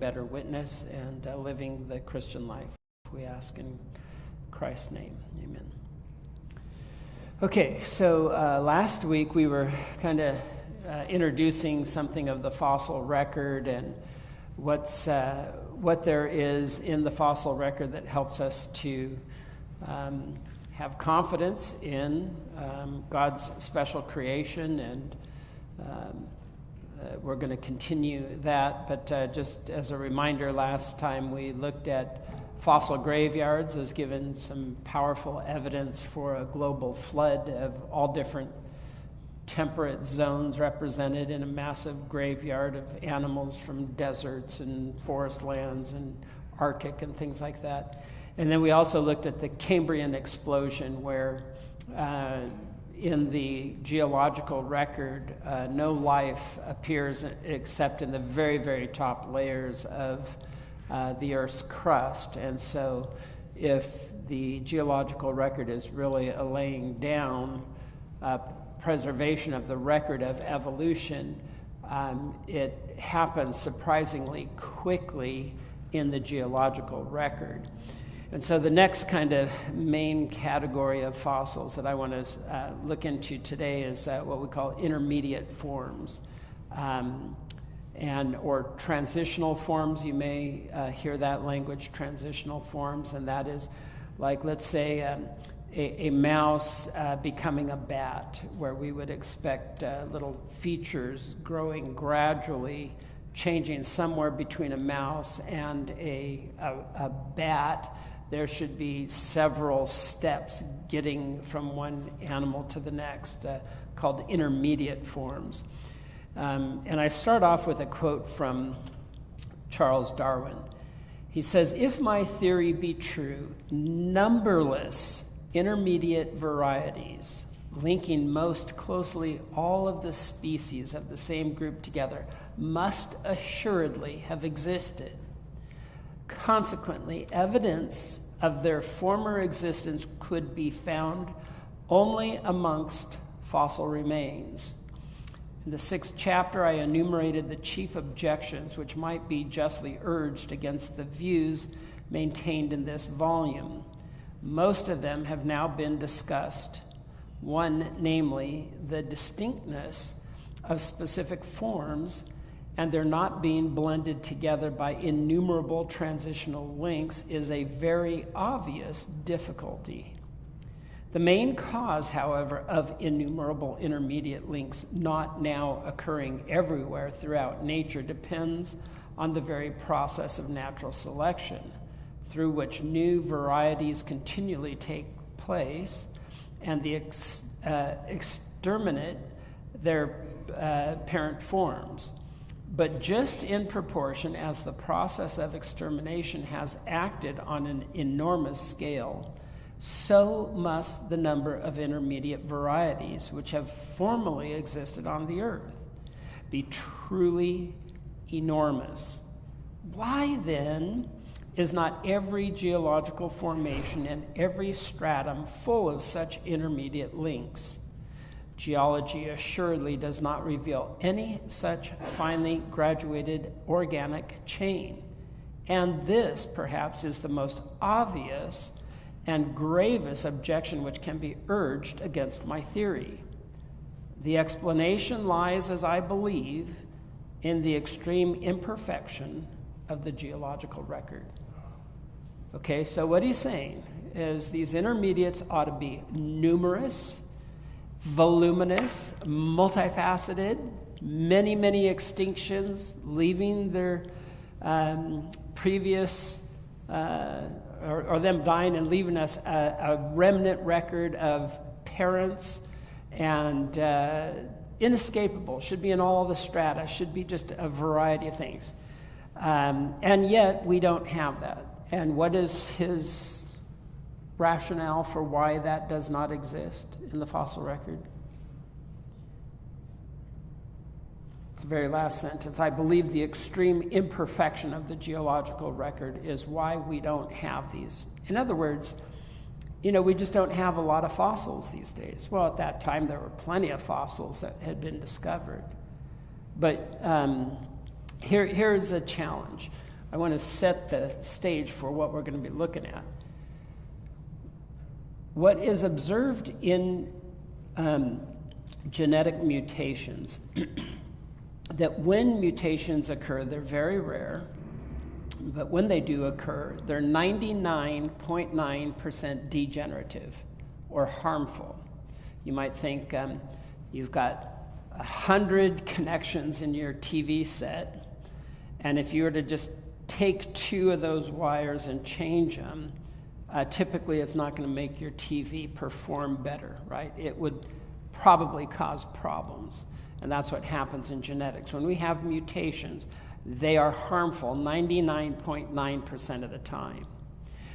better witness and living the Christian life. We ask in Christ's name. Amen. Okay, so last week we were kind of introducing something of the fossil record and what there is in the fossil record that helps us to have confidence in God's special creation, and we're going to continue that. But just as a reminder, last time we looked at fossil graveyards as given some powerful evidence for a global flood of all different temperate zones represented in a massive graveyard of animals from deserts and forest lands and Arctic and things like that. And then we also looked at the Cambrian explosion, where in the geological record, no life appears except in the very, very top layers of the Earth's crust. And so if the geological record is really laying down preservation of the record of evolution, it happens surprisingly quickly in the geological record. And so the next kind of main category of fossils that I want to look into today is what we call intermediate forms, or transitional forms. You may hear that language, transitional forms, and that is like, let's say, a mouse becoming a bat, where we would expect little features growing gradually, changing somewhere between a mouse and a bat. There should be several steps getting from one animal to the next, called intermediate forms. And I start off with a quote from Charles Darwin. He says, "If my theory be true, numberless intermediate varieties, linking most closely all of the species of the same group together, must assuredly have existed. Consequently, evidence of their former existence could be found only amongst fossil remains. In the 6th chapter, I enumerated the chief objections which might be justly urged against the views maintained in this volume. Most of them have now been discussed. One, namely, the distinctness of specific forms and their not being blended together by innumerable transitional links, is a very obvious difficulty. The main cause, however, of innumerable intermediate links not now occurring everywhere throughout nature depends on the very process of natural selection, through which new varieties continually take place and the exterminate their parent forms. But just in proportion as the process of extermination has acted on an enormous scale, so must the number of intermediate varieties which have formerly existed on the earth be truly enormous. Why then is not every geological formation and every stratum full of such intermediate links? Geology assuredly does not reveal any such finely graduated organic chain. And this, perhaps, is the most obvious and gravest objection which can be urged against my theory. The explanation lies, as I believe, in the extreme imperfection of the geological record." Okay, so what he's saying is these intermediates ought to be numerous, voluminous, multifaceted, many, many extinctions, leaving their previous, or them dying and leaving us a remnant record of parents, and inescapable, should be in all the strata, should be just a variety of things. And yet we don't have that. And what is his rationale for why that does not exist in the fossil record? It's the very last sentence. I believe the extreme imperfection of the geological record is why we don't have these. In other words, we just don't have a lot of fossils these days. Well, at that time, there were plenty of fossils that had been discovered. But here's a challenge. I want to set the stage for what we're going to be looking at. What is observed in genetic mutations, that when mutations occur, they're very rare, but when they do occur, they're 99.9% degenerative or harmful. You might think you've got 100 connections in your TV set, and if you were to just take 2 of those wires and change them, typically it's not going to make your TV perform better, right? It would probably cause problems, and that's what happens in genetics. When we have mutations, they are harmful 99.9% of the time.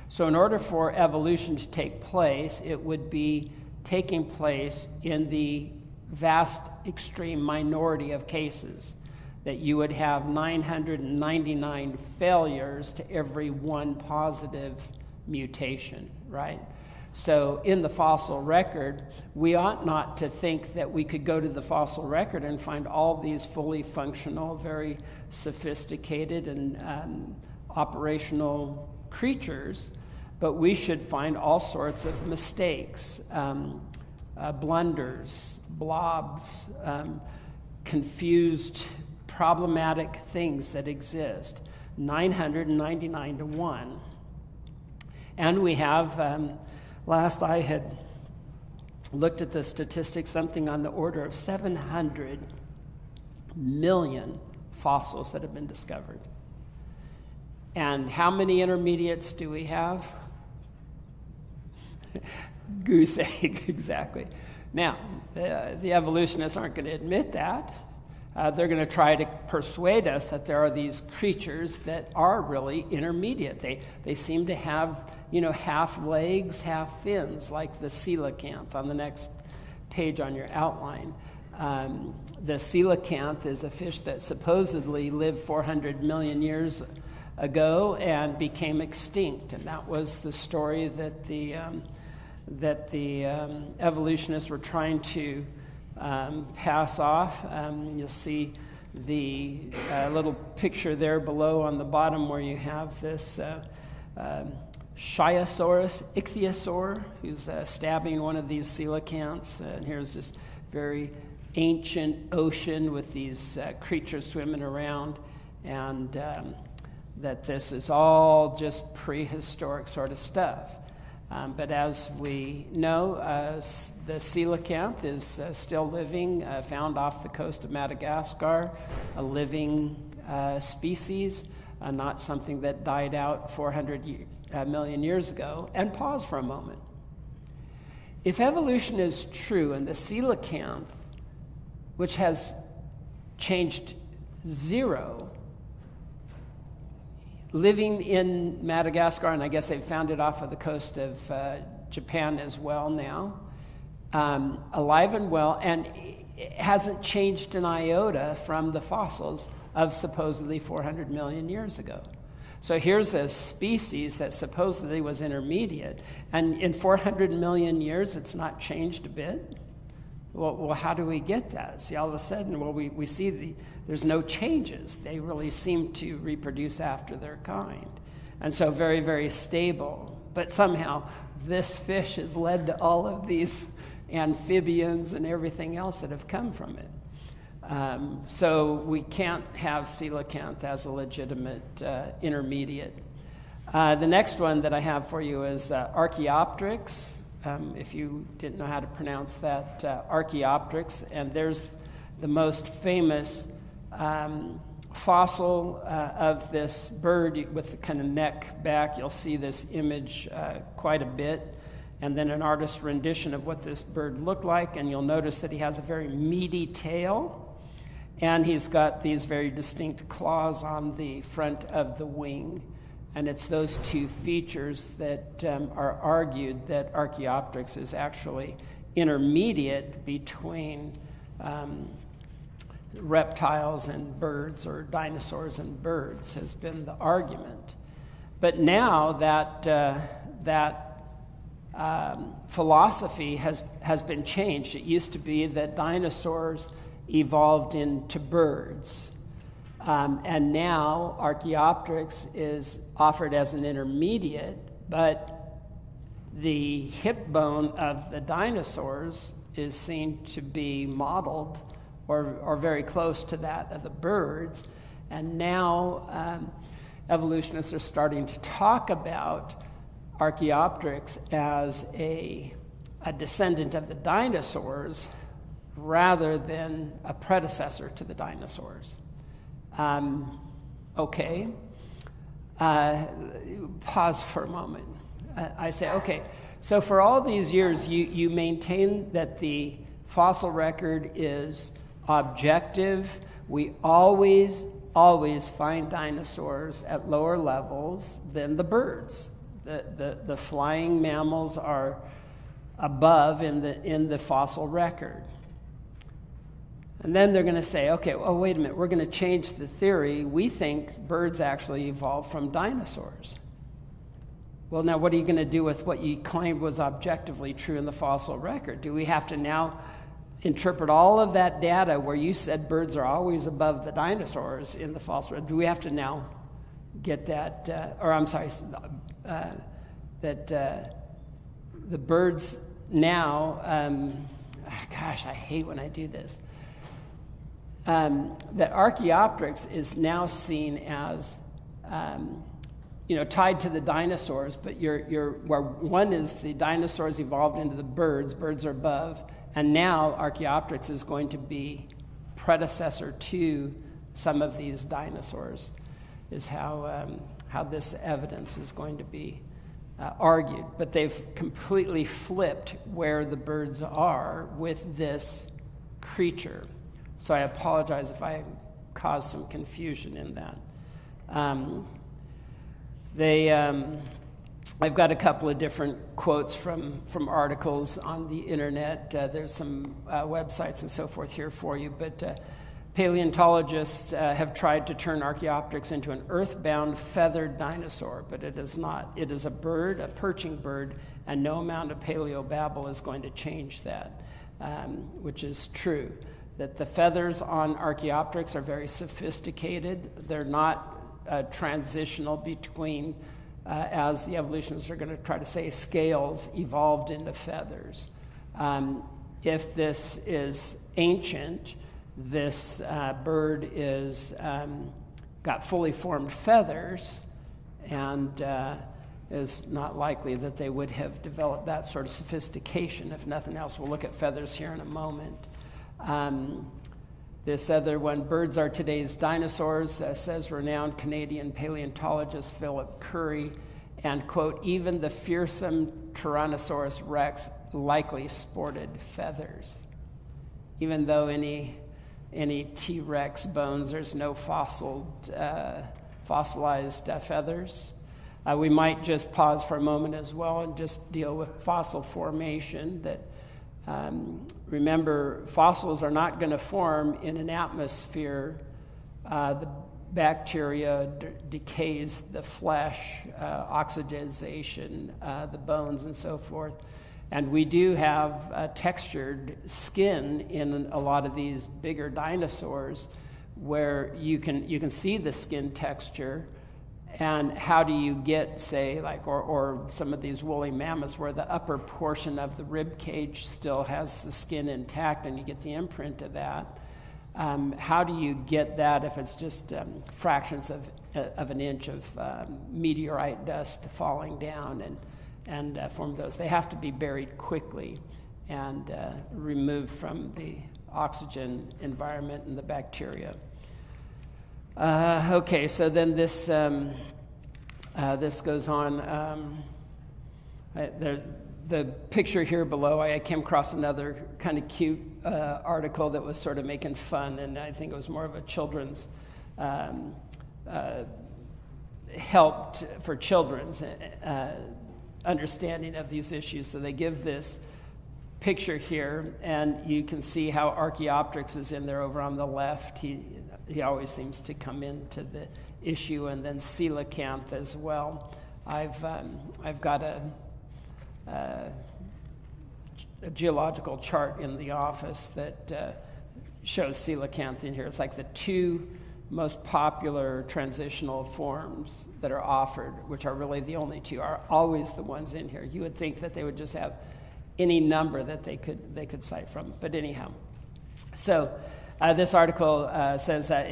So in order for evolution to take place, it would be taking place in the vast extreme minority of cases, that you would have 999 failures to every 1 positive mutation, right? So in the fossil record, we ought not to think that we could go to the fossil record and find all these fully functional, very sophisticated and operational creatures, but we should find all sorts of mistakes, blunders, blobs, confused, problematic things that exist, 999 to 1. And we have, last I had looked at the statistics, something on the order of 700 million fossils that have been discovered. And how many intermediates do we have? Goose egg, exactly. Now, the evolutionists aren't going to admit that. They're going to try to persuade us that there are these creatures that are really intermediate. They seem to have, half legs, half fins, like the coelacanth on the next page on your outline. The coelacanth is a fish that supposedly lived 400 million years ago and became extinct, and that was the story that the evolutionists were trying to pass off. You'll see the little picture there below on the bottom where you have this Shiosaurus ichthyosaur who's stabbing one of these coelacanths. And here's this very ancient ocean with these creatures swimming around, and that this is all just prehistoric sort of stuff. But as we know, the coelacanth is still living, found off the coast of Madagascar, a living species, not something that died out 400 million years ago. And pause for a moment. If evolution is true and the coelacanth, which has changed 0, living in Madagascar, and I guess they've found it off of the coast of Japan as well now, alive and well, and it hasn't changed an iota from the fossils of supposedly 400 million years ago. So here's a species that supposedly was intermediate, and in 400 million years it's not changed a bit. Well, how do we get that? See, all of a sudden, we see there's no changes. They really seem to reproduce after their kind. And so very, very stable. But somehow this fish has led to all of these amphibians and everything else that have come from it. So we can't have coelacanth as a legitimate intermediate. The next one that I have for you is Archaeopteryx. If you didn't know how to pronounce that, Archaeopteryx, and there's the most famous fossil of this bird with the kind of neck back. You'll see this image quite a bit, and then an artist's rendition of what this bird looked like, and you'll notice that he has a very meaty tail, and he's got these very distinct claws on the front of the wing. And it's those 2 features that are argued that Archaeopteryx is actually intermediate between reptiles and birds, or dinosaurs and birds, has been the argument. But now that philosophy has been changed. It used to be that dinosaurs evolved into birds. And now Archaeopteryx is offered as an intermediate, but the hip bone of the dinosaurs is seen to be modeled or very close to that of the birds. And now evolutionists are starting to talk about Archaeopteryx as a descendant of the dinosaurs rather than a predecessor to the dinosaurs. Okay. Pause for a moment. I say, okay, so for all these years, you maintain that the fossil record is objective. We always find dinosaurs at lower levels than the birds. The flying mammals are above in the fossil record. And then they're going to say, okay, oh, wait a minute, we're going to change the theory. We think birds actually evolved from dinosaurs. Well, now what are you going to do with what you claimed was objectively true in the fossil record? Do we have to now interpret all of that data where you said birds are always above the dinosaurs in the fossil record? Do we have to now get that, that the birds now, gosh, I hate when I do this, that Archaeopteryx is now seen as tied to the dinosaurs, but where one is the dinosaurs evolved into the birds are above, and now Archaeopteryx is going to be predecessor to some of these dinosaurs, is how this evidence is going to be argued. But they've completely flipped where the birds are with this creature. So I apologize if I caused some confusion in that. I've got a couple of different quotes from articles on the internet. There's some websites and so forth here for you, but paleontologists have tried to turn Archaeopteryx into an earthbound feathered dinosaur, but it is not. It is a bird, a perching bird, and no amount of paleobabble is going to change that, which is true. That the feathers on Archaeopteryx are very sophisticated. They're not transitional between, as the evolutionists are going to try to say, scales evolved into feathers. If this is ancient, this bird is got fully formed feathers, and is not likely that they would have developed that sort of sophistication. If nothing else, we'll look at feathers here in a moment. This other one, birds are today's dinosaurs, says renowned Canadian paleontologist Philip Currie, and, quote, even the fearsome Tyrannosaurus rex likely sported feathers. Even though any T-Rex bones, there's no fossilized feathers. We might just pause for a moment as well and just deal with fossil formation. That remember, fossils are not going to form in an atmosphere. The bacteria decays the flesh, oxidization, the bones, and so forth. And we do have textured skin in a lot of these bigger dinosaurs, where you can see the skin texture. And how do you get, say, or some of these woolly mammoths where the upper portion of the rib cage still has the skin intact and you get the imprint of that? How do you get that if it's just fractions of an inch of meteorite dust falling down and form those? They have to be buried quickly and removed from the oxygen environment and the bacteria. Okay, so then this goes on. The picture here below, I came across another kind of cute article that was sort of making fun, and I think it was more of a children's help for children's understanding of these issues. So they give this picture here, and you can see how Archaeopteryx is in there over on the left. He always seems to come into the issue, and then coelacanth as well. I've got a geological chart in the office that shows coelacanth in here. It's like the two most popular transitional forms that are offered, which are really the only two, are always the ones in here. You would think that they would just have any number that they could cite from, but anyhow. So this article says that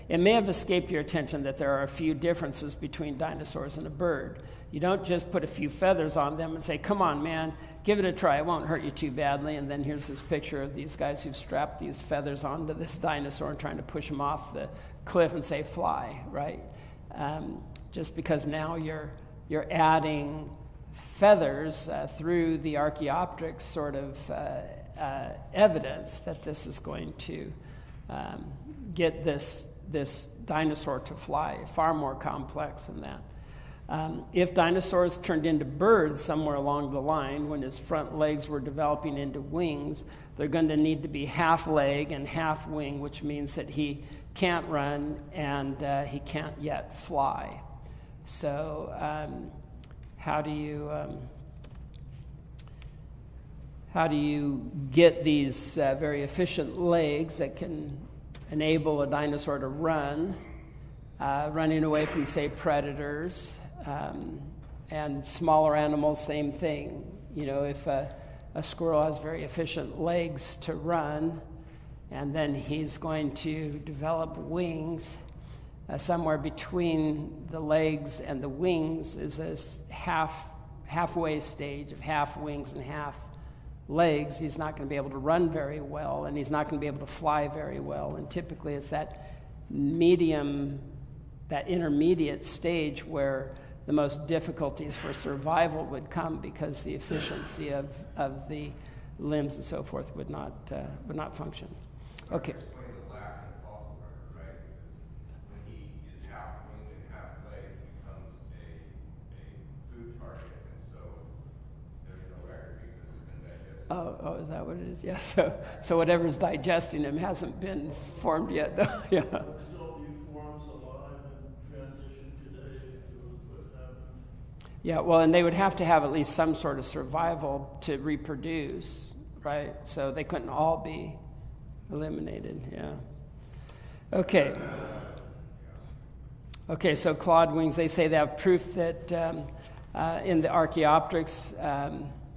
it may have escaped your attention that there are a few differences between dinosaurs and a bird. You don't just put a few feathers on them and say, come on, man, give it a try. It won't hurt you too badly. And then here's this picture of these guys who've strapped these feathers onto this dinosaur and trying to push him off the cliff and say, fly, right? Just because now you're adding feathers through the Archaeopteryx sort of evidence that this is going to get this dinosaur to fly. Far more complex than that. If dinosaurs turned into birds somewhere along the line when his front legs were developing into wings, they're going to need to be half leg and half wing, which means that he can't run and he can't yet fly. So how do you get these very efficient legs that can enable a dinosaur to run, running away from, say, predators, and smaller animals, same thing. You know, if a squirrel has very efficient legs to run, and then he's going to develop wings, somewhere between the legs and the wings is this halfway stage of half wings and half legs. He's not going to be able to run very well, and he's not going to be able to fly very well. And typically it's that intermediate stage where the most difficulties for survival would come, because the efficiency of the limbs and so forth would not function. Okay. Explain the lack in the fossil record, right? Because when he is half winged and half legged, he becomes a food target, and so there's no record because it's been digested. Oh, is that what it is? Yeah. So whatever's digesting him hasn't been formed yet. Yeah. Still be forms alive in transition today if it was what happened. Yeah, well, and they would have to have at least some sort of survival to reproduce, right? So they couldn't all be eliminated, yeah. Okay, so clawed wings, they say they have proof that in the Archaeopteryx,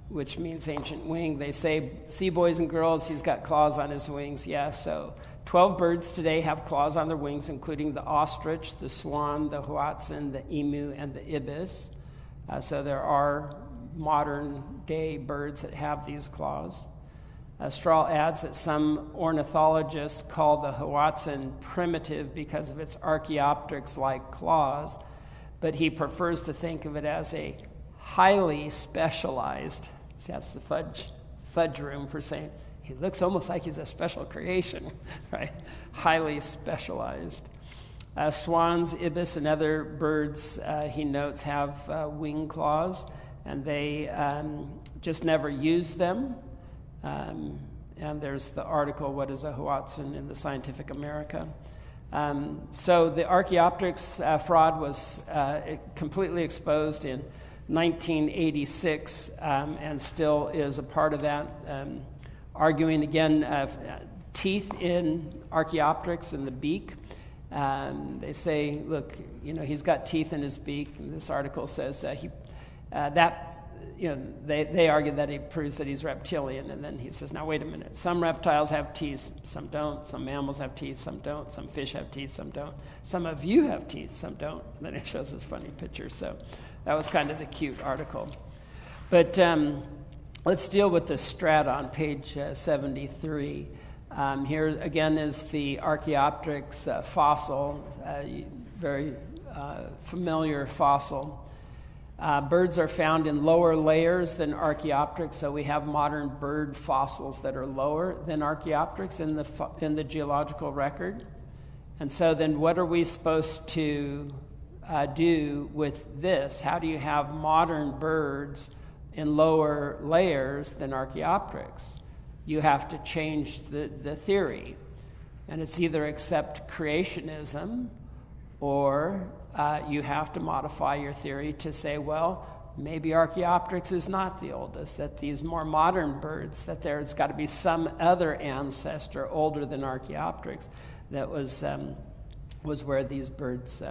which means ancient wing, they say, see, boys and girls, he's got claws on his wings. Yeah, so 12 birds today have claws on their wings, including the ostrich, the swan, the hoatzin, the emu, and the ibis. So there are modern-day birds that have these claws. Strahl adds that some ornithologists call the hoatzin primitive because of its Archaeopteryx-like claws, but he prefers to think of it as a highly specialized. See, that's the fudge room for saying he looks almost like he's a special creation, right? Highly specialized. Swans, ibis, and other birds, he notes, have wing claws, and they just never use them. And there's the article, What is a Hoatzin, in the Scientific America. So the Archaeopteryx fraud was completely exposed in 1986 and still is a part of that. Arguing again, teeth in Archaeopteryx in the beak. They say, look, he's got teeth in his beak. And this article says they argue that it proves that he's reptilian. And then he says, now wait a minute. Some reptiles have teeth, some don't. Some mammals have teeth, some don't. Some fish have teeth, some don't. Some of you have teeth, some don't. And then it shows this funny picture. So that was kind of the cute article. But let's deal with the strata on page 73. Here again is the Archaeopteryx fossil, very familiar fossil. Birds are found in lower layers than Archaeopteryx, so we have modern bird fossils that are lower than Archaeopteryx in the geological record. And so then what are we supposed to do with this? How do you have modern birds in lower layers than Archaeopteryx? You have to change the theory. And it's either accept creationism or you have to modify your theory to say, well, maybe Archaeopteryx is not the oldest, that these more modern birds, that there's got to be some other ancestor older than Archaeopteryx that was was where these birds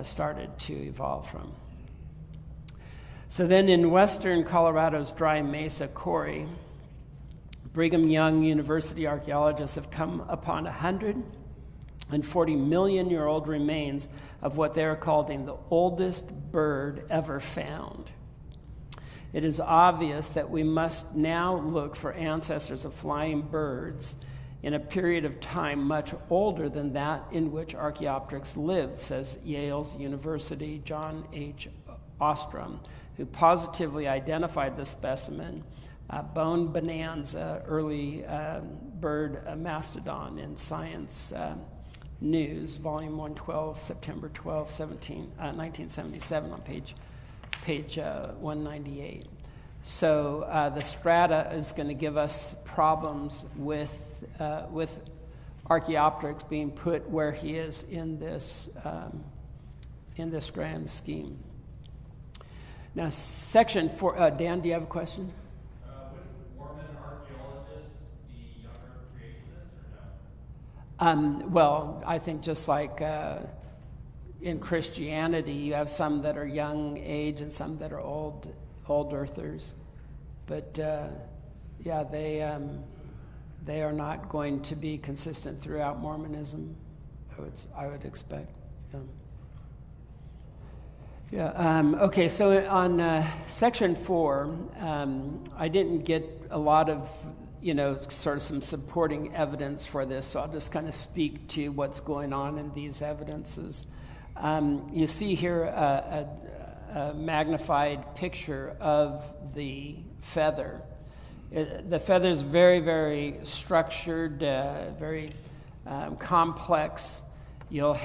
started to evolve from. So then in western Colorado's Dry Mesa Quarry, Brigham Young University archaeologists have come upon 140 million-year-old remains of what they are calling the oldest bird ever found. It is obvious that we must now look for ancestors of flying birds in a period of time much older than that in which Archaeopteryx lived, says Yale's University John H. Ostrom, who positively identified the specimen, Bone Bonanza, early bird mastodon, in Science News, Volume 112, September 12, 1977, on page 198. So the strata is going to give us problems with Archaeopteryx being put where he is in this grand scheme. Now, section 4, Dan, do you have a question? Would Mormon archaeologists be younger creationists or no? Well, I think just like in Christianity, you have some that are young age and some that are old earthers. But yeah, they are not going to be consistent throughout Mormonism, I would expect. Okay, so on section 4, I didn't get a lot of, sort of some supporting evidence for this, so I'll just kind of speak to what's going on in these evidences. You see here a magnified picture of the feather. The feather is very, very structured, very complex. You'll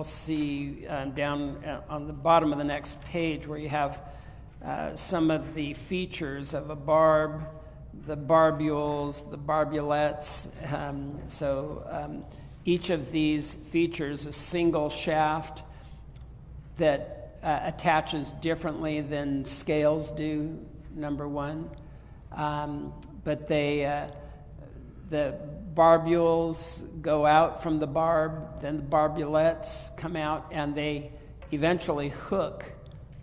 see down on the bottom of the next page where you have some of the features of a barb, the barbules, the barbulets. Each of these features a single shaft that attaches differently than scales do, number one. But the barbules go out from the barb, then the barbulets come out, and they eventually hook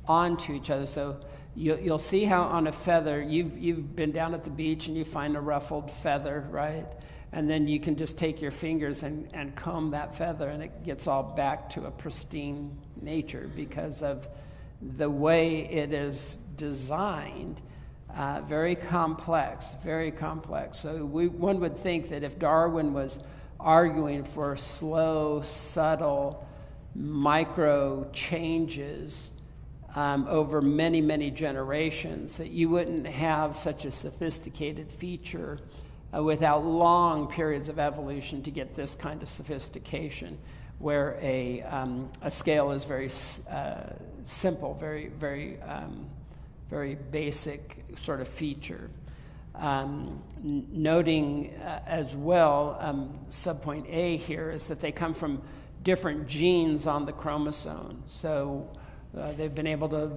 onto each other. So you'll see how on a feather, you've been down at the beach and you find a ruffled feather, right? And then you can just take your fingers and comb that feather, and it gets all back to a pristine nature because of the way it is designed. Very complex, very complex. So one would think that if Darwin was arguing for slow, subtle, micro changes over many, many generations, that you wouldn't have such a sophisticated feature without long periods of evolution to get this kind of sophistication, where a scale is very simple, very, very, very basic sort of feature. Noting as well, subpoint A here is that they come from different genes on the chromosome. So they've been able to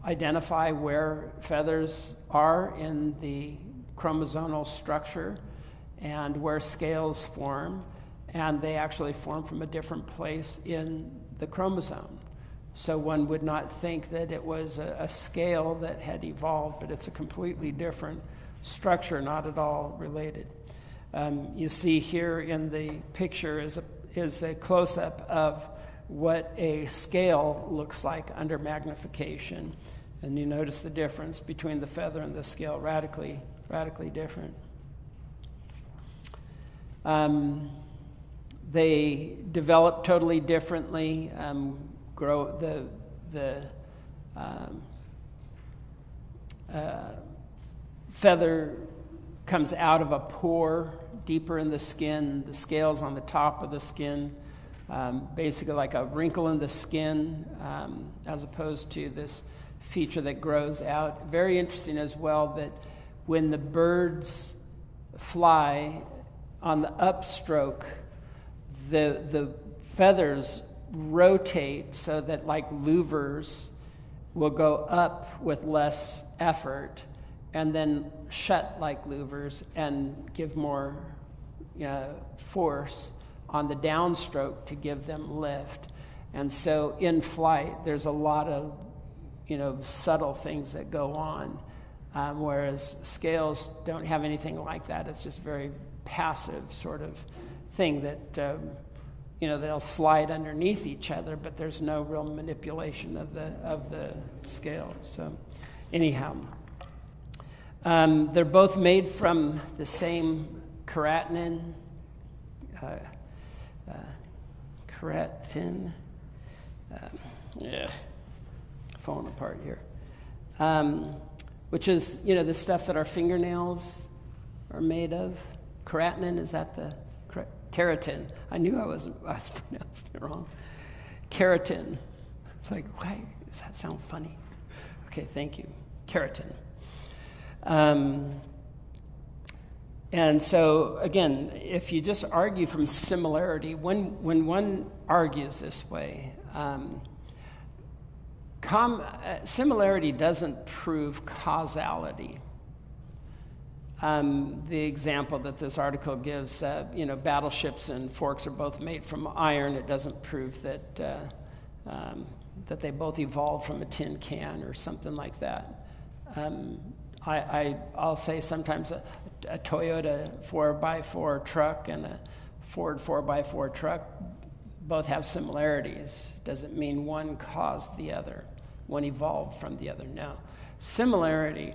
identify where feathers are in the chromosomal structure and where scales form, and they actually form from a different place in the chromosome. So one would not think that it was a scale that had evolved, but it's a completely different structure, not at all related. You see here in the picture is a close-up of what a scale looks like under magnification. And you notice the difference between the feather and the scale, radically different. They develop totally differently. Grow the feather comes out of a pore deeper in the skin. The scales on the top of the skin, basically like a wrinkle in the skin, as opposed to this feature that grows out. Very interesting as well that when the birds fly on the upstroke, the feathers rotate so that, like louvers, will go up with less effort and then shut like louvers and give more force on the downstroke to give them lift. And so in flight, there's a lot of, subtle things that go on, whereas scales don't have anything like that. It's just very passive sort of thing that, they'll slide underneath each other, but there's no real manipulation of the scale. So anyhow, they're both made from the same keratin, falling apart here, which is, the stuff that our fingernails are made of. Keratin, is that the correct? Keratin. I knew I was pronouncing it wrong. Keratin. It's like, why does that sound funny? Okay, thank you. Keratin. And so, again, if you just argue from similarity, when one argues this way, similarity doesn't prove causality. The example that this article gives, battleships and forks are both made from iron. It doesn't prove that that they both evolved from a tin can or something like that. I'll say sometimes a Toyota 4x4 truck and a Ford 4x4 truck both have similarities. Doesn't mean one caused the other, one evolved from the other. No. Similarity,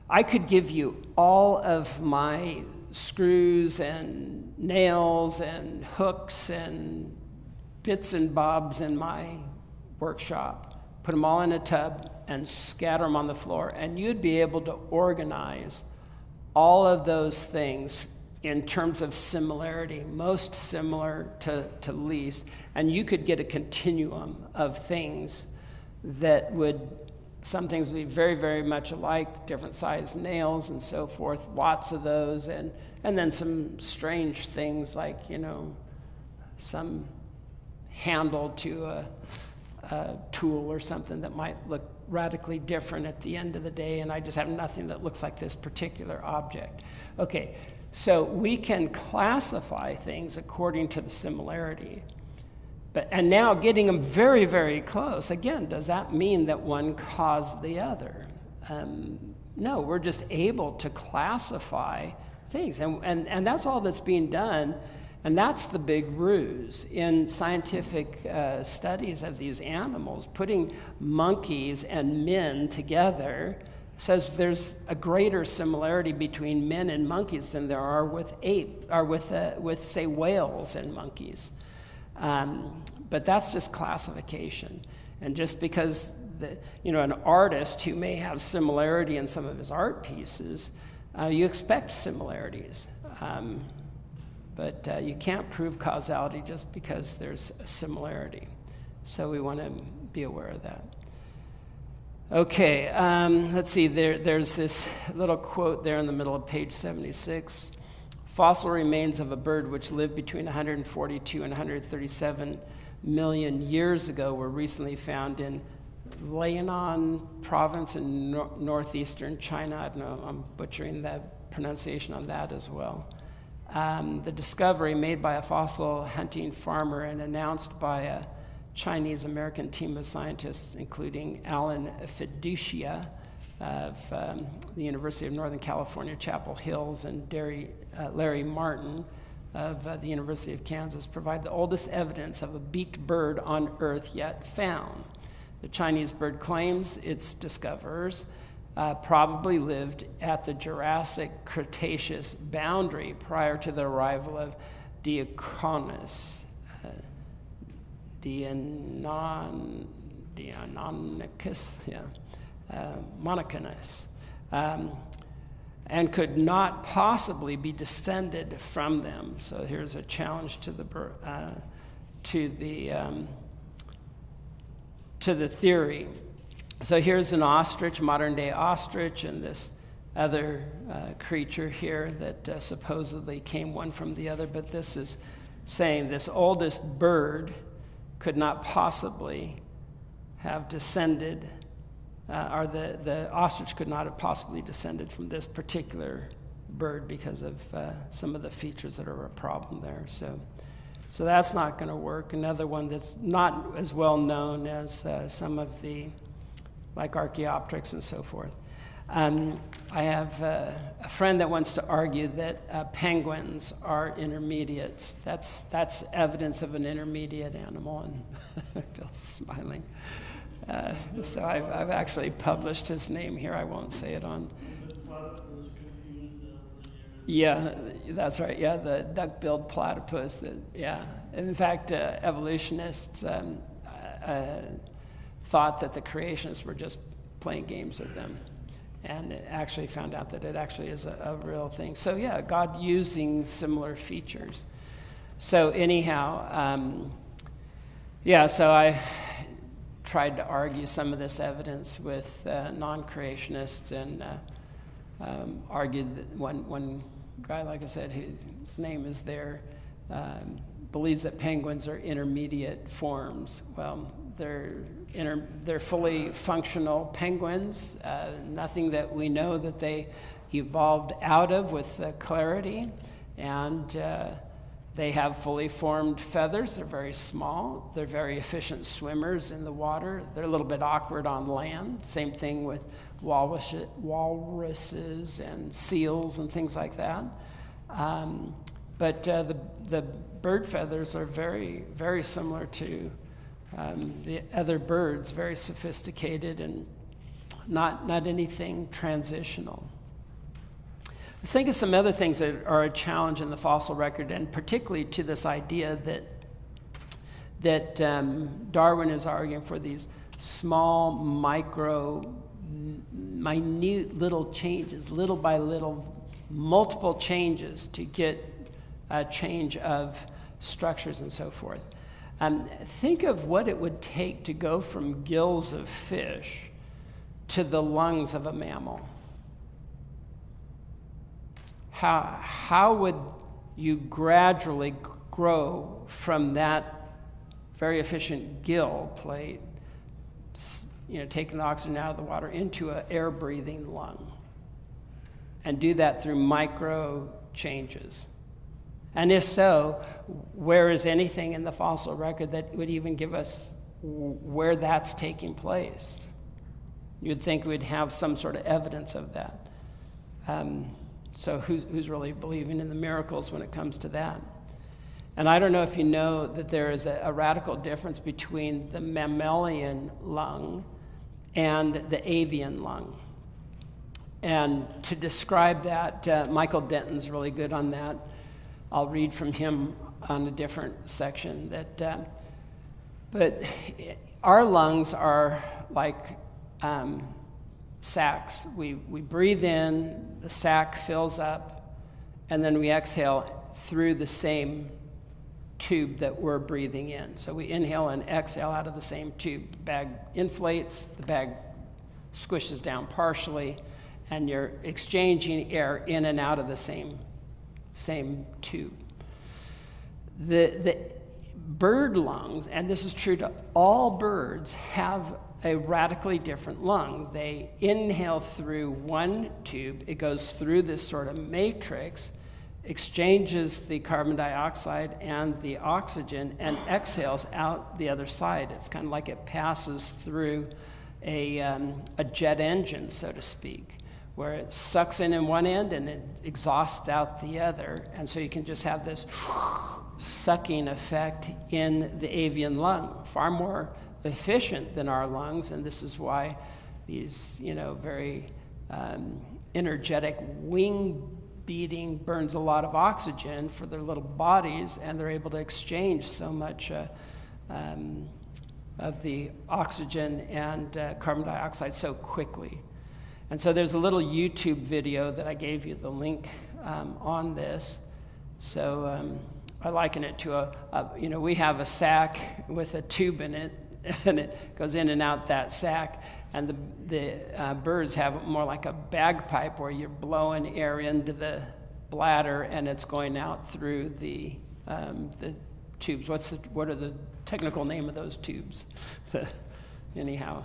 I could give you all of my screws and nails and hooks and bits and bobs in my workshop, put them all in a tub and scatter them on the floor, and you'd be able to organize all of those things in terms of similarity, most similar to least, and you could get a continuum of things that some things would be very, very much alike, different size nails and so forth, lots of those, and then some strange things like, some handle to a tool or something that might look radically different at the end of the day, and I just have nothing that looks like this particular object. Okay, so we can classify things according to the similarity. And now getting them very, very close, again, does that mean that one caused the other? No, we're just able to classify things. And that's all that's being done. And that's the big ruse in scientific studies of these animals. Putting monkeys and men together says there's a greater similarity between men and monkeys than there are with say, whales and monkeys. But that's just classification. And just because an artist who may have similarity in some of his art pieces, you expect similarities. But you can't prove causality just because there's a similarity. So we want to be aware of that. Okay, let's see. There's this little quote there in the middle of page 76. Fossil remains of a bird which lived between 142 and 137 million years ago were recently found in Liaonan province in northeastern China. I don't know, I'm butchering the pronunciation on that as well. The discovery made by a fossil hunting farmer and announced by a Chinese-American team of scientists, including Alan Fiducia of the University of Northern California, Chapel Hills, and Larry Martin of the University of Kansas, provide the oldest evidence of a beaked bird on Earth yet found. The Chinese bird claims its discoverers probably lived at the Jurassic-Cretaceous boundary prior to the arrival of Deinonychus, Monachus, and could not possibly be descended from them. So here's a challenge to the theory. So here's an ostrich, modern-day ostrich, and this other creature here that supposedly came one from the other. But this is saying this oldest bird could not possibly have descended, or the ostrich could not have possibly descended from this particular bird because of some of the features that are a problem there. So that's not going to work. Another one that's not as well known as some of the, like Archaeopteryx and so forth. I have a friend that wants to argue that penguins are intermediates. That's evidence of an intermediate animal, and Bill's smiling. So I've actually published his name here. I won't say it on. The platypus confused them for years. Yeah, that's right. Yeah, the duck-billed platypus. Yeah. In fact, evolutionists thought that the creationists were just playing games with them, and actually found out that it actually is a real thing. So yeah, God using similar features. So anyhow, so I tried to argue some of this evidence with non-creationists, and argued that one guy, like I said, his name is there, believes that penguins are intermediate forms. Well, they're fully functional penguins, nothing that we know that they evolved out of with clarity, and they have fully formed feathers. They're very small. They're very efficient swimmers in the water. They're a little bit awkward on land. Same thing with walruses and seals and things like that. But the bird feathers are very, very similar to the other birds, very sophisticated and not anything transitional. Let's think of some other things that are a challenge in the fossil record, and particularly to this idea that Darwin is arguing for these small, minute little changes, little by little, multiple changes to get a change of structures and so forth. Think of what it would take to go from gills of fish to the lungs of a mammal. How would you gradually grow from that very efficient gill plate, taking the oxygen out of the water, into an air-breathing lung? And do that through micro changes. And if so, where is anything in the fossil record that would even give us where that's taking place? You'd think we'd have some sort of evidence of that. So who's really believing in the miracles when it comes to that? And I don't know if you know that there is a radical difference between the mammalian lung and the avian lung. And to describe that, Michael Denton's really good on that. I'll read from him on a different section. But our lungs are like sacs. We breathe in, the sac fills up, and then we exhale through the same tube that we're breathing in. So we inhale and exhale out of the same tube. The bag inflates, the bag squishes down partially, and you're exchanging air in and out of the same tube. The bird lungs, and this is true to all birds, have a radically different lung. They inhale through one tube, it goes through this sort of matrix, exchanges the carbon dioxide and the oxygen, and exhales out the other side. It's kind of like it passes through a jet engine, so to speak, where it sucks in one end and it exhausts out the other. And so you can just have this sucking effect in the avian lung, far more efficient than our lungs. And this is why these, very energetic wing beating burns a lot of oxygen for their little bodies, and they're able to exchange so much of the oxygen and carbon dioxide so quickly. And so there's a little YouTube video that I gave you the link on this. So I liken it to we have a sack with a tube in it, and it goes in and out that sack. And the birds have more like a bagpipe where you're blowing air into the bladder and it's going out through the tubes. What are the technical name of those tubes? Anyhow.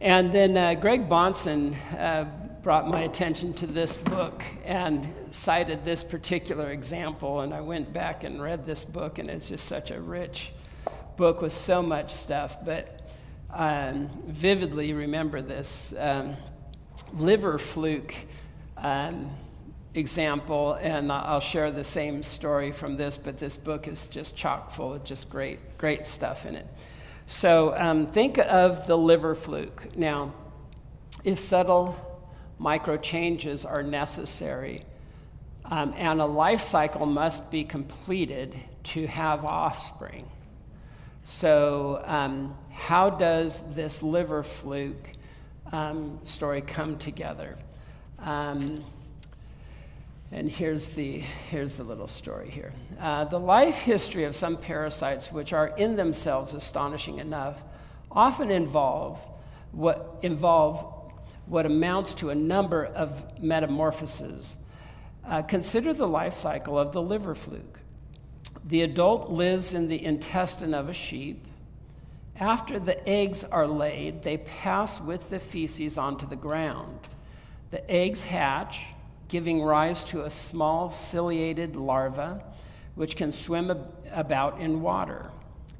And then Greg Bahnsen brought my attention to this book and cited this particular example, and I went back and read this book, and it's just such a rich book with so much stuff. But vividly remember this liver fluke example, and I'll share the same story from this, but this book is just chock full of just great stuff in it. So think of the liver fluke. Now, if subtle micro changes are necessary, and a life cycle must be completed to have offspring. So how does this liver fluke story come together? And here's the little story here. The life history of some parasites, which are in themselves astonishing enough, often involve what amounts to a number of metamorphoses. Consider the life cycle of the liver fluke. The adult lives in the intestine of a sheep. After the eggs are laid, they pass with the feces onto the ground. The eggs hatch, giving rise to a small ciliated larva, which can swim about in water.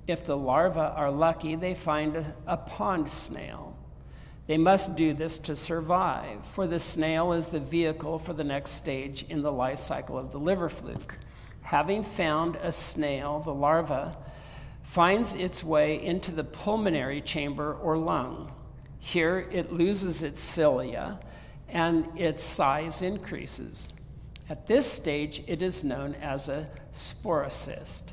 If the larvae are lucky, they find a pond snail. They must do this to survive, for the snail is the vehicle for the next stage in the life cycle of the liver fluke. Having found a snail, the larva finds its way into the pulmonary chamber or lung. Here it loses its cilia, and its size increases. At this stage, it is known as a sporocyst.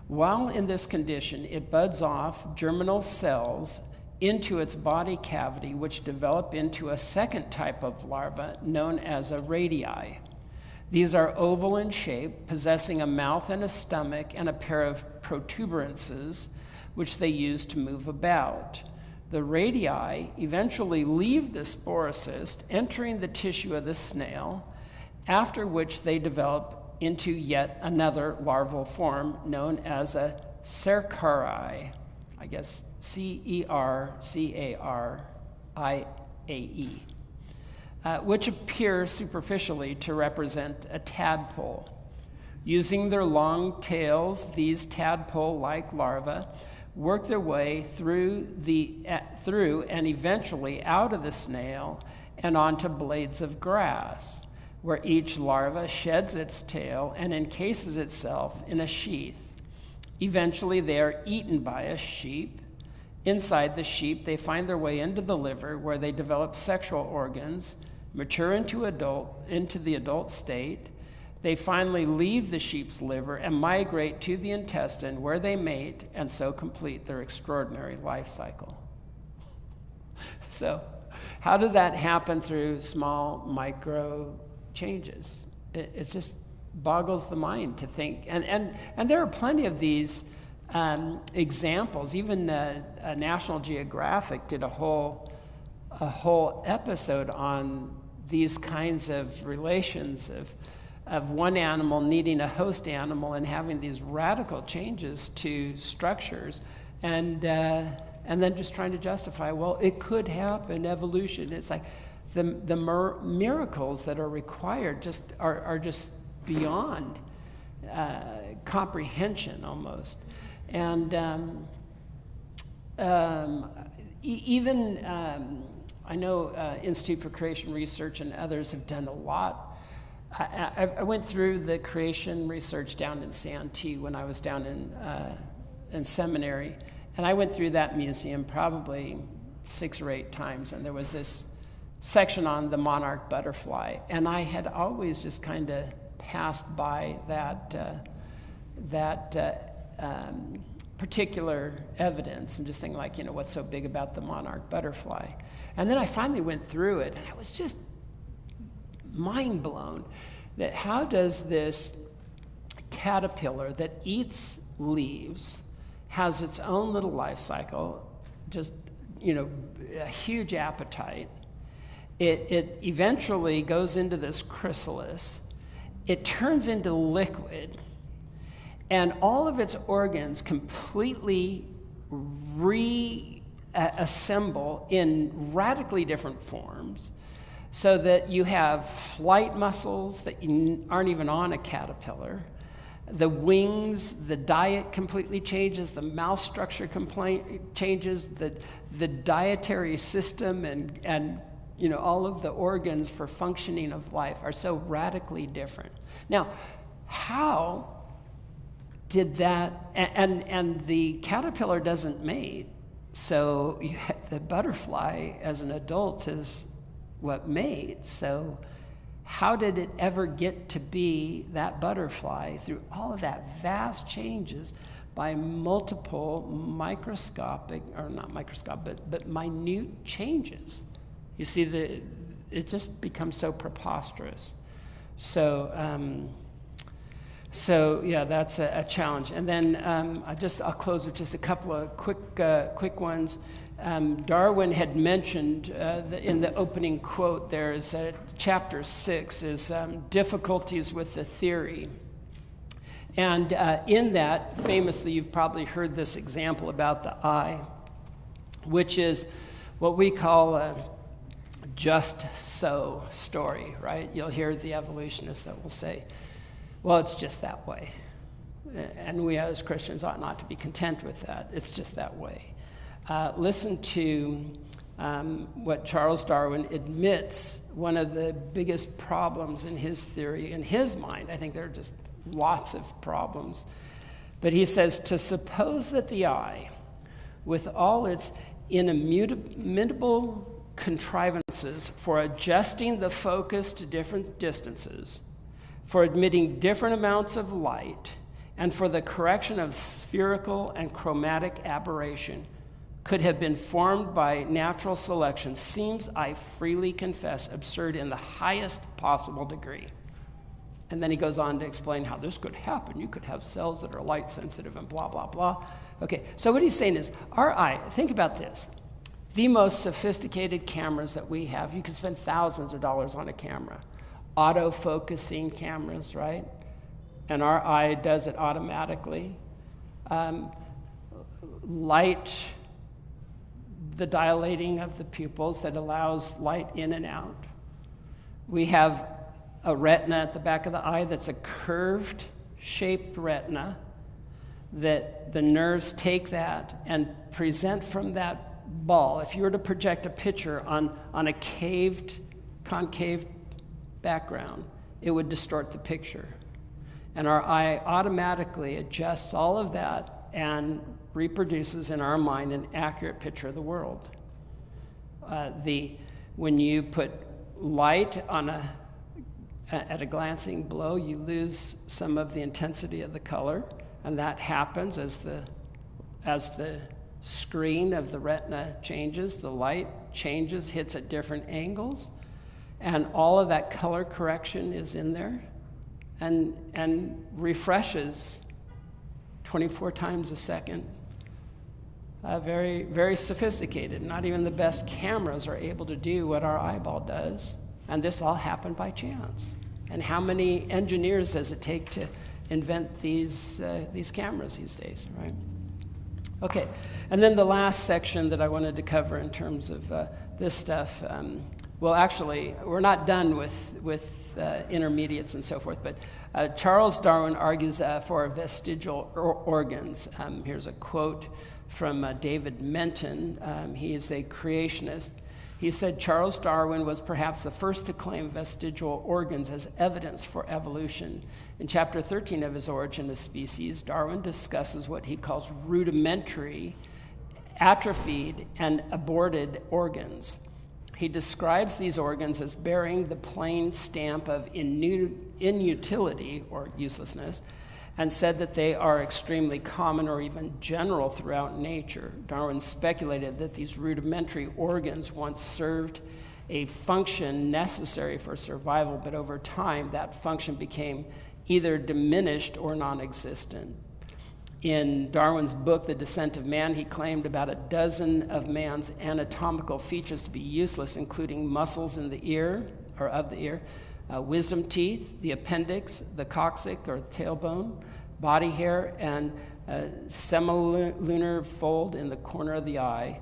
While in this condition, it buds off germinal cells into its body cavity, which develop into a second type of larva known as a radii. These are oval in shape, possessing a mouth and a stomach and a pair of protuberances, which they use to move about. The radii eventually leave the sporocyst, entering the tissue of the snail, after which they develop into yet another larval form known as a cercariae, I guess Cercariae, which appear superficially to represent a tadpole. Using their long tails, these tadpole-like larvae work their way through and eventually out of the snail and onto blades of grass, where each larva sheds its tail and encases itself in a sheath. Eventually, they are eaten by a sheep. Inside the sheep, they find their way into the liver, where they develop sexual organs, mature into the adult state. They finally leave the sheep's liver and migrate to the intestine, where they mate and so complete their extraordinary life cycle. So, how does that happen through small micro changes? It just boggles the mind to think. And there are plenty of these examples. Even National Geographic did a whole episode on these kinds of relations of one animal needing a host animal and having these radical changes to structures, and then just trying to justify, well, it could happen, evolution. It's like the miracles that are required are just beyond comprehension almost. And even I know Institute for Creation Research and others have done a lot. I went through the creation research down in Santee when I was down in seminary, and I went through that museum probably 6 or 8 times, and there was this section on the monarch butterfly, and I had always just kind of passed by that particular evidence and just thinking, like, what's so big about the monarch butterfly? And then I finally went through it, and I was just mind blown that how does this caterpillar that eats leaves, has its own little life cycle, just a huge appetite. It eventually goes into this chrysalis. It turns into liquid, and all of its organs completely reassemble in radically different forms. so that you have flight muscles that aren't even on a caterpillar. The wings, the diet completely changes, the mouth structure changes, the dietary system and all of the organs for functioning of life are so radically different. Now, how did that, and the caterpillar doesn't mate, so the butterfly as an adult is what mates, so how did it ever get to be that butterfly through all of that vast changes by multiple microscopic, or not microscopic, but minute changes? You see, it just becomes so preposterous. So yeah, that's a challenge. And then I'll close with just a couple of quick ones. Darwin had mentioned in the opening quote there is chapter 6 is difficulties with the theory. And in that, famously, you've probably heard this example about the eye, which is what we call a just so story, right? You'll hear the evolutionists that will say, well, it's just that way. And we as Christians ought not to be content with that. It's just that way. Listen to what Charles Darwin admits one of the biggest problems in his theory, in his mind. I think there are just lots of problems. But he says, to suppose that the eye, with all its inimitable contrivances for adjusting the focus to different distances, for admitting different amounts of light, and for the correction of spherical and chromatic aberration, could have been formed by natural selection seems, I freely confess, absurd in the highest possible degree. And then he goes on to explain how this could happen. You could have cells that are light sensitive and blah, blah, blah. Okay, so what he's saying is, our eye, think about this. The most sophisticated cameras that we have, you can spend thousands of dollars on a camera. Auto-focusing cameras, right? And our eye does it automatically. Light, the dilating of the pupils that allows light in and out. We have a retina at the back of the eye that's a curved shaped retina that the nerves take that and present from that ball. If you were to project a picture on a concave background, it would distort the picture. And our eye automatically adjusts all of that and reproduces in our mind an accurate picture of the world. When you put light at a glancing blow, you lose some of the intensity of the color, and that happens as the screen of the retina changes, the light changes, hits at different angles, and all of that color correction is in there and refreshes 24 times a second. Very, very sophisticated. Not even the best cameras are able to do what our eyeball does. And this all happened by chance. And how many engineers does it take to invent these cameras these days, right? Okay, and then the last section that I wanted to cover in terms of this stuff, well, actually, we're not done with intermediates and so forth, but Charles Darwin argues for vestigial organs. Here's a quote from David Menton. He is a creationist. He said, Charles Darwin was perhaps the first to claim vestigial organs as evidence for evolution. In chapter 13 of his Origin of Species, Darwin discusses what he calls rudimentary, atrophied, and aborted organs. He describes these organs as bearing the plain stamp of inutility or uselessness, and said that they are extremely common or even general throughout nature. Darwin speculated that these rudimentary organs once served a function necessary for survival, but over time that function became either diminished or non-existent. In Darwin's book, The Descent of Man, he claimed about a dozen of man's anatomical features to be useless, including muscles in the ear, or of the ear, wisdom teeth, the appendix, the coccyx or tailbone, body hair, and semilunar fold in the corner of the eye,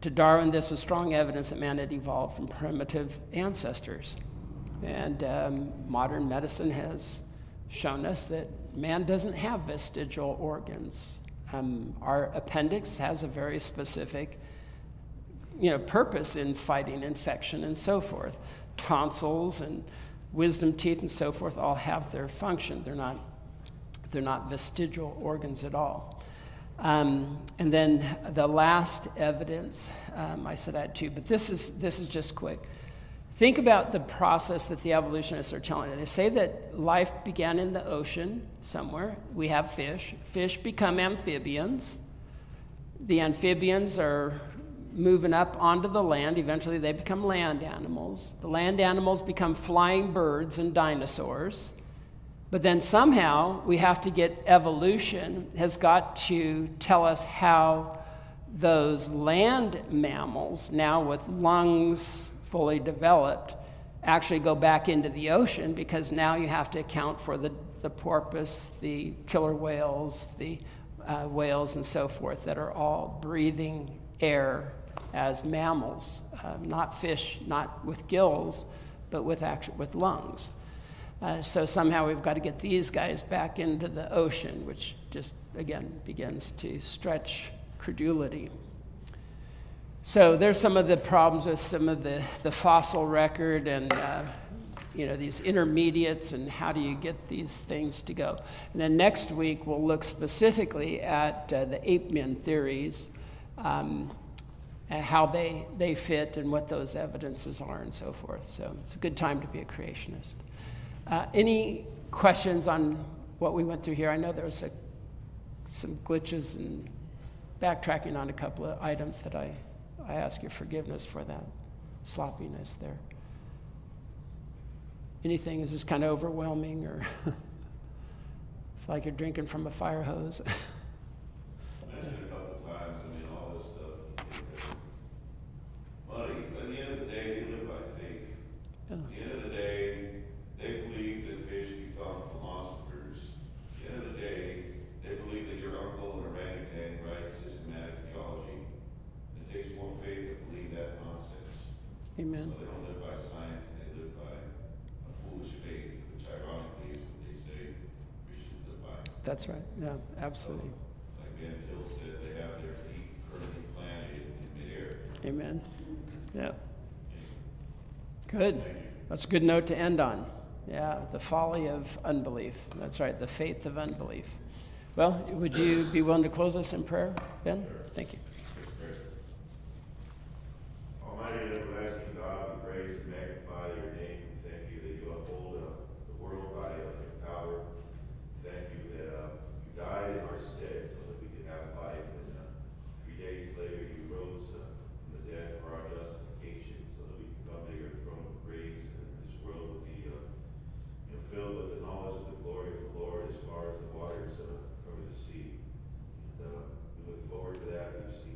To Darwin, this was strong evidence that man had evolved from primitive ancestors. And modern medicine has shown us that man doesn't have vestigial organs. Our appendix has a very specific purpose in fighting infection and so forth. Tonsils and wisdom teeth and so forth all have their function. They're not vestigial organs at all. And then the last evidence, I said I had two, but this is just quick. Think about the process that the evolutionists are telling you. They say that life began in the ocean somewhere. We have fish. Fish become amphibians. The amphibians are moving up onto the land. Eventually they become land animals. The land animals become flying birds and dinosaurs. But then somehow we have to get evolution has got to tell us how those land mammals, now with lungs fully developed, actually go back into the ocean, because now you have to account for the porpoise, the killer whales, the whales and so forth that are all breathing air as mammals, not fish, not with gills, but with lungs. So somehow we've got to get these guys back into the ocean, which just, again, begins to stretch credulity. So there's some of the problems with some of the fossil record and these intermediates, and how do you get these things to go. And then next week we'll look specifically at the ape-men theories, and how they fit and what those evidences are and so forth. So it's a good time to be a creationist. Any questions on what we went through here? I know there was some glitches and backtracking on a couple of items that I ask your forgiveness for that sloppiness there. Anything? Is this kind of overwhelming, or feel like you're drinking from a fire hose? I mentioned a couple times, all this stuff is muddy, but at the end of the day, they live by faith. Oh. At the end of the day, they believe that fish become philosophers. At the end of the day, they believe that your uncle in orangutan writes systematic theology. It takes more faith to believe that nonsense. Amen. So they don't live by science, they live by a foolish faith, which ironically is what they say Christians live by. That's right. Yeah, absolutely. So, like Ben Till said, they have their feet firmly planted in midair. Amen. Yeah. Good. That's a good note to end on. Yeah, the folly of unbelief. That's right, the faith of unbelief. Well, would you be willing to close us in prayer, Ben? Sure. Thank you. Almighty and everlasting God, we praise and magnify your name. We thank you that you uphold the world by your power. Thank you that you died in our stead so that we could have life. And 3 days later, you rose from the dead for our justification, so that we could come to your throne of grace, and this world would be filled with the knowledge of the glory of the Lord as far as the waters cover the sea. And we look forward to that. We've seen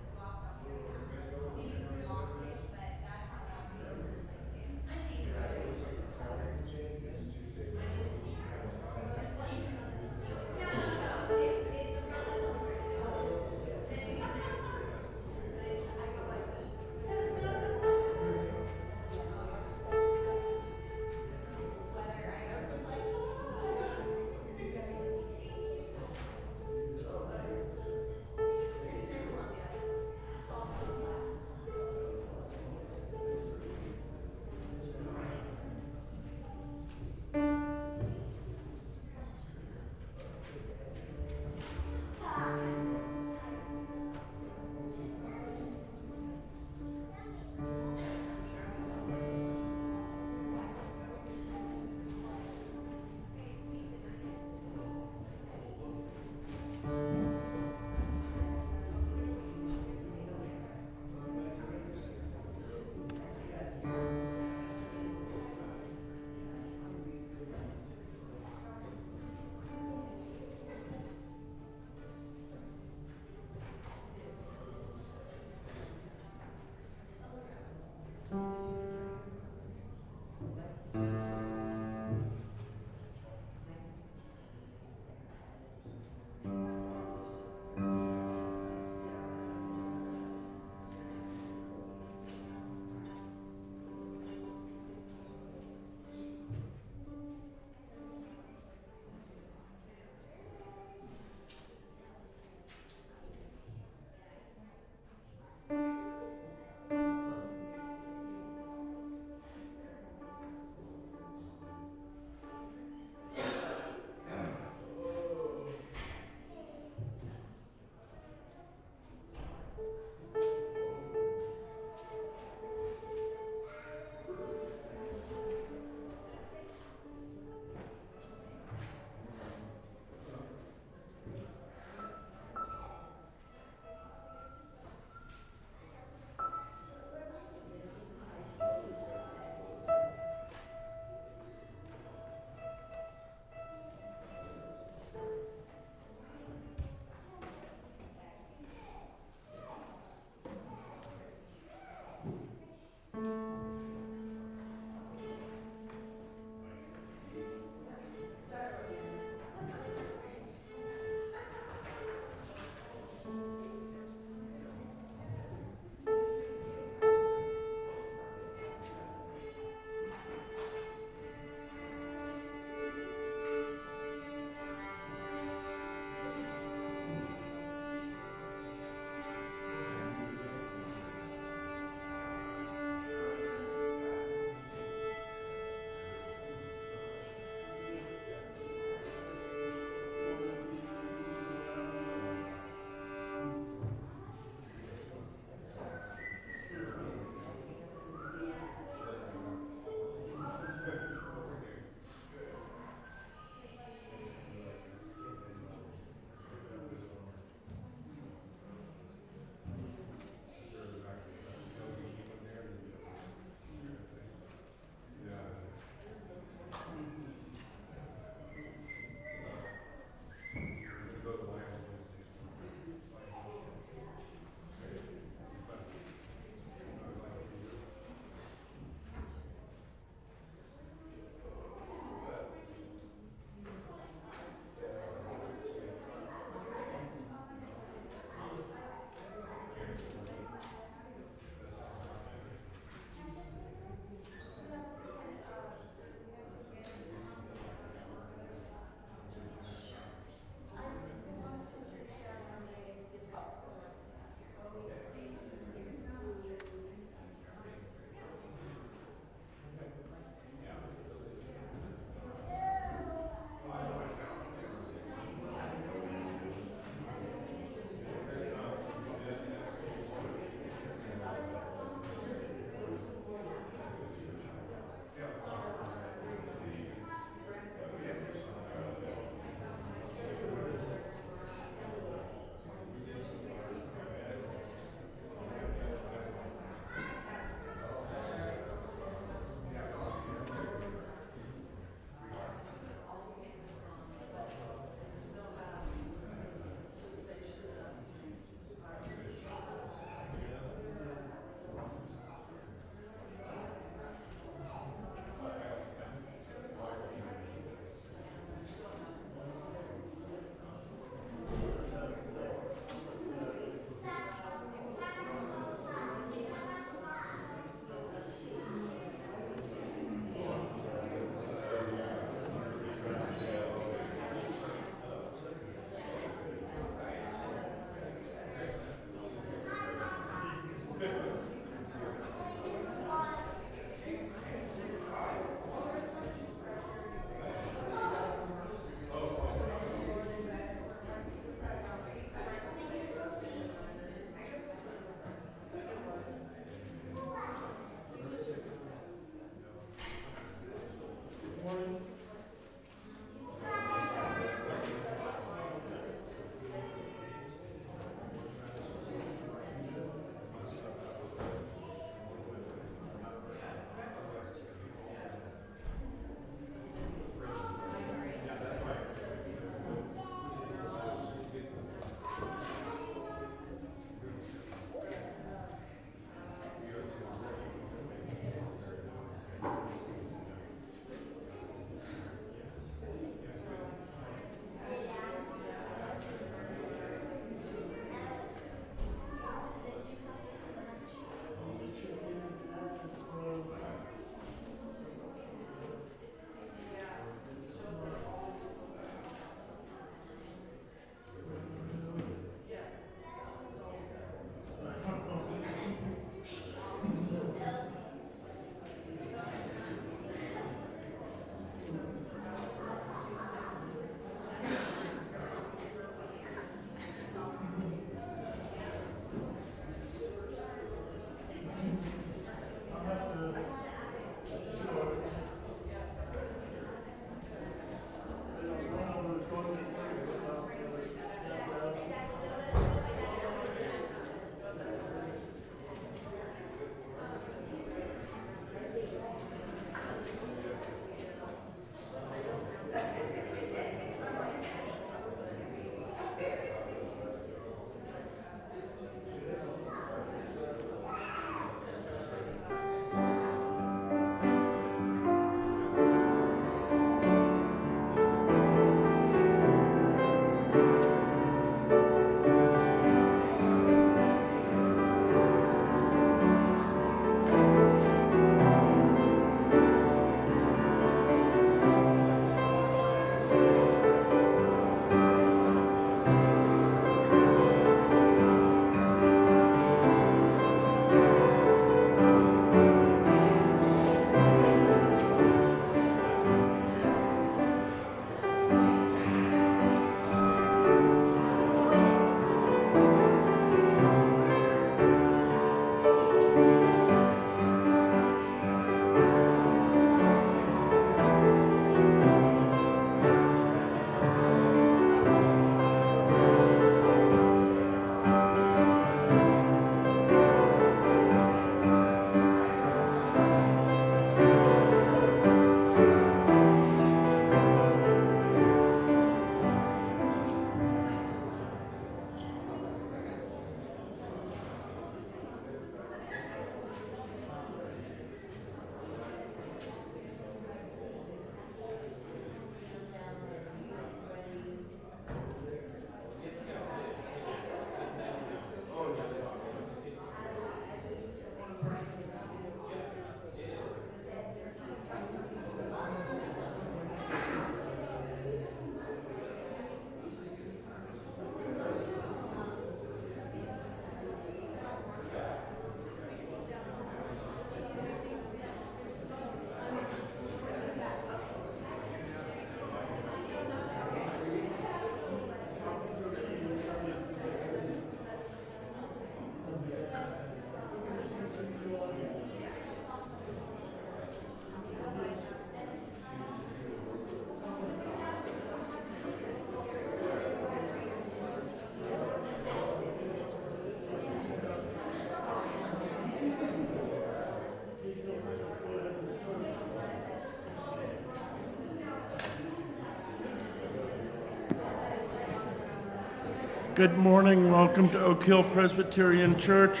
Good morning. Welcome to Oak Hill Presbyterian Church.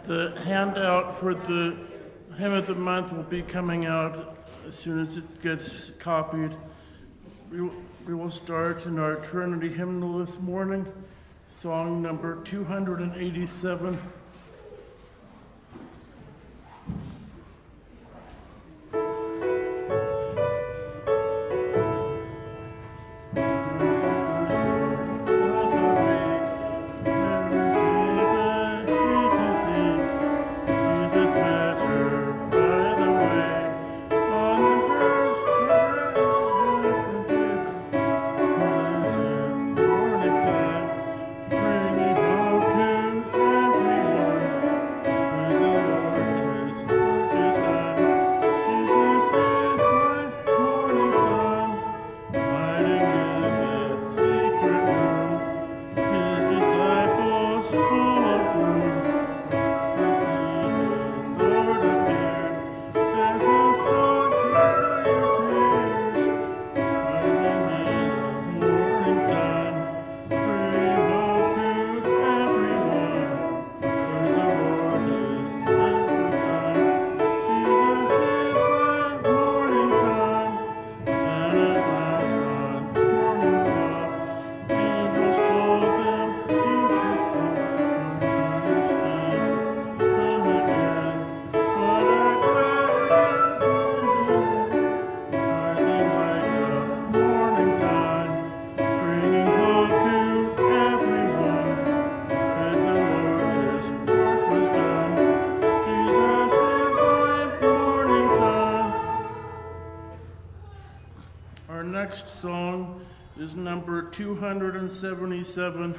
The handout for the Hymn of the Month will be coming out as soon as it gets copied. We will start in our Trinity hymnal this morning, song number 287. Our next song is number 277.